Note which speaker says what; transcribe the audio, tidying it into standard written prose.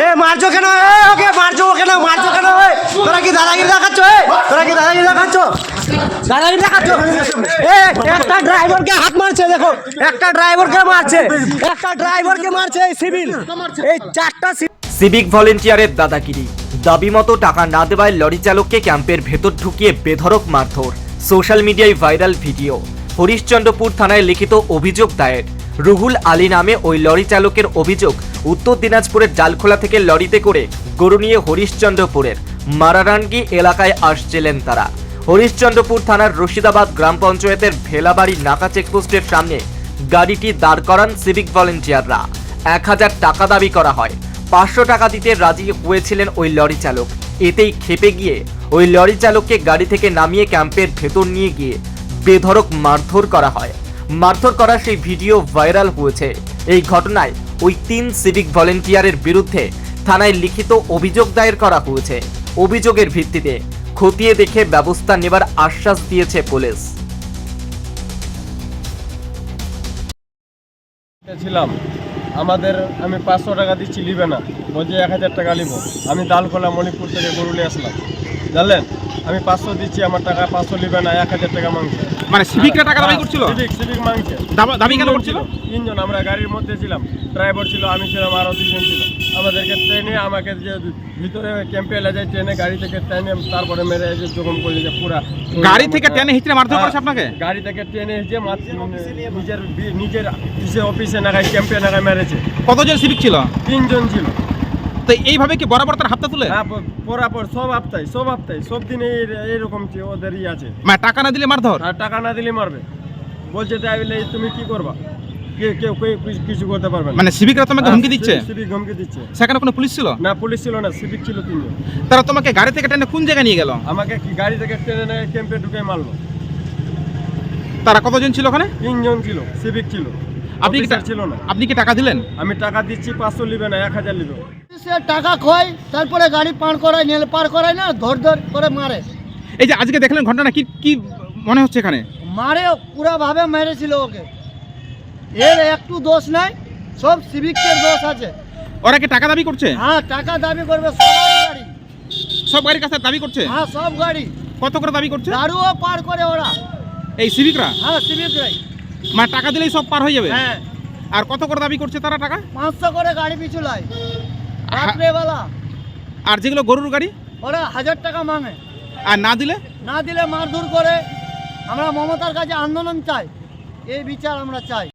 Speaker 1: এ মারছো কেন? ওকে মারছো কেন? মারছো কেন? তোরা কি দাদাগিরি দেখাচ্ছ? তোরা কি দাদাগিরি দেখাচ্ছ? দাদাগিরি দেখাচ্ছ? একটা ড্রাইভারকে হাত মারছে, দেখো একটা ড্রাইভারকে মারছে, একটা ড্রাইভারকে মারছে এই সিভিল, এই চারটা
Speaker 2: সিভিক ভলেন্টিয়ারের দাদাগিরি, দাবি মতো টাকা না দেওয়ায় লরি চালককে ক্যাম্পের ভেতর ঢুকিয়ে বেধড়ক মারধর। সোশ্যাল মিডিয়ায় ভাইরাল ভিডিও। হরিশ্চন্দ্রপুর থানায় লিখিত অভিযোগ দায়ের। রুহুল আলী নামে ওই লরি চালকের অভিযোগ, উত্তর দিনাজপুরের জালখোলা থেকে লরিতে করে গরু নিয়ে হরিশ্চন্দ্রপুরের মারারানগি এলাকায় আসছিলেন তারা। হরিশ্চন্দ্রপুর থানার রশিদাবাদ গ্রাম পঞ্চায়েতের ভেলাবাড়ি নাকা চেকপোস্টের সামনে গাড়িটি দাঁড় করান সিভিক ভলেন্টিয়াররা। 1000 টাকা দাবি করা হয়। 500 টাকা দিতে রাজি হয়েছিলেন ওই লরি চালক। এতেই ক্ষেপে গিয়ে ওই লরি চালককে গাড়ি থেকে নামিয়ে ক্যাম্পের ভেতর নিয়ে গিয়ে বেধড়ক মারধর করা হয়। মারধর করার সেই ভিডিও ভাইরাল হয়েছে। এই ঘটনায় ওই 3 সিভিক ভলেন্টিয়ারের বিরুদ্ধে থানায় লিখিত অভিযোগ দায়ের করা হয়েছে। অভিযোগের ভিত্তিতে খতিয়ে দেখে ব্যবস্থা নেবার আশ্বাস দিয়েছে পুলিশ।
Speaker 3: ছিলাম আমাদের আমি 500 টাকা দিচ্ছি, নিবে না, বলছে 1000 টাকা নিব। আমি দালকোলা মণিপুর থেকে গরু নিয়ে আসলাম, জানলেন, আমি 500 দিচ্ছি, আমার টাকা 500 নিবে না, 1000 টাকা মাংস।
Speaker 4: মানে সিভিকরা টাকা দাবি করছিল?
Speaker 3: সিভিক মাংসে
Speaker 4: দাবি কেন করছিল?
Speaker 3: 3 জন আমরা গাড়ির মধ্যে ছিলাম, ড্রাইভার ছিল, আমি ছিলাম, আরও 2 জন ছিল। আমাদেরকে ট্রেনে আমাকে যে ভিতরে ক্যাম্পে এলে যায়, ট্রেনে গাড়ি থেকে ট্রেনে তারপরে মেরে যে জখম করে যে পুরা
Speaker 4: গাড়ি থেকে টেনে হিচড়ে মারধর করেছে আপনাকে?
Speaker 3: গাড়ি থেকে ট্রেনে এসে নিজের অফিসে নাগায় ক্যাম্পে নাগায় মেরেছে।
Speaker 4: কতজন সিভিক ছিল?
Speaker 3: 3 জন ছিল।
Speaker 4: তো এইভাবে কি বরাবর তার হাতটা তুলে?
Speaker 3: হ্যাঁ, পরাপর সব হপ্তায় সব দিনে এইরকম ওদেরই আছে।
Speaker 4: মানে টাকা না দিলে মারধর?
Speaker 3: আর টাকা না দিলে মারবে, বলছে তাই বলে তুমি কি করবা, কেউ কিছু করতে পারবে না।
Speaker 4: মানে সিভিকরা তোমাকে হুমকি দিচ্ছে?
Speaker 3: সিভিক হুমকি দিচ্ছে।
Speaker 4: সেখানে কোনো পুলিশ ছিল
Speaker 3: না? পুলিশ ছিল না, সিভিক ছিল 3 জন।
Speaker 4: তারা তোমাকে গাড়ি থেকে টেনে কোন জায়গায় নিয়ে গেল?
Speaker 3: আমাকে কি গাড়ি থেকে ট্রেনে ক্যাম্পে ঢুকে মারলো।
Speaker 4: তারা কতজন ছিল ওখানে?
Speaker 3: 3 জন ছিল, সিভিক ছিল,
Speaker 4: আপনি কি
Speaker 3: ছিল না।
Speaker 4: আপনি কি টাকা দিলেন?
Speaker 3: আমি টাকা দিচ্ছি, 500 নিবে না, 1000 নিবে।
Speaker 5: সে টাকা খোয়, তারপরে গাড়ি পার করায়, নেল পার করায় না, ধর করে মারে।
Speaker 4: এই যে আজকে দেখলেন ঘটনা, কি কি মনে হচ্ছে এখানে?
Speaker 5: মারে পুরা ভাবে মেরেছিল ওকে, এর একটু দোষ নাই, সব সিভিকের দোষ আছে।
Speaker 4: ওরা কি টাকা দাবি করছে?
Speaker 5: হ্যাঁ, টাকা দাবি করবে, সবার গাড়ি,
Speaker 4: সব গাড়ির কাছে দাবি করছে?
Speaker 5: হ্যাঁ সব গাড়ি।
Speaker 4: কত করে দাবি করছে?
Speaker 5: দারুও পার করে ওরা।
Speaker 4: এই সিভিকরা?
Speaker 5: হ্যাঁ, সিভিকরাই।
Speaker 4: মানে টাকা দিলেই সব পার হয়ে যাবে?
Speaker 5: হ্যাঁ।
Speaker 4: আর কত করে দাবি করছে তারা টাকা?
Speaker 5: 500 করে গাড়ি পিছু লাই রাত্রেবেলা।
Speaker 4: আর যেগুলো গরুর গাড়ি?
Speaker 5: ওরা 1000 টাকা মাঙে।
Speaker 4: আর না দিলে?
Speaker 5: না দিলে মারধর করে। আমরা মমতার কাছে আন্দোলন চাই, এই বিচার আমরা চাই।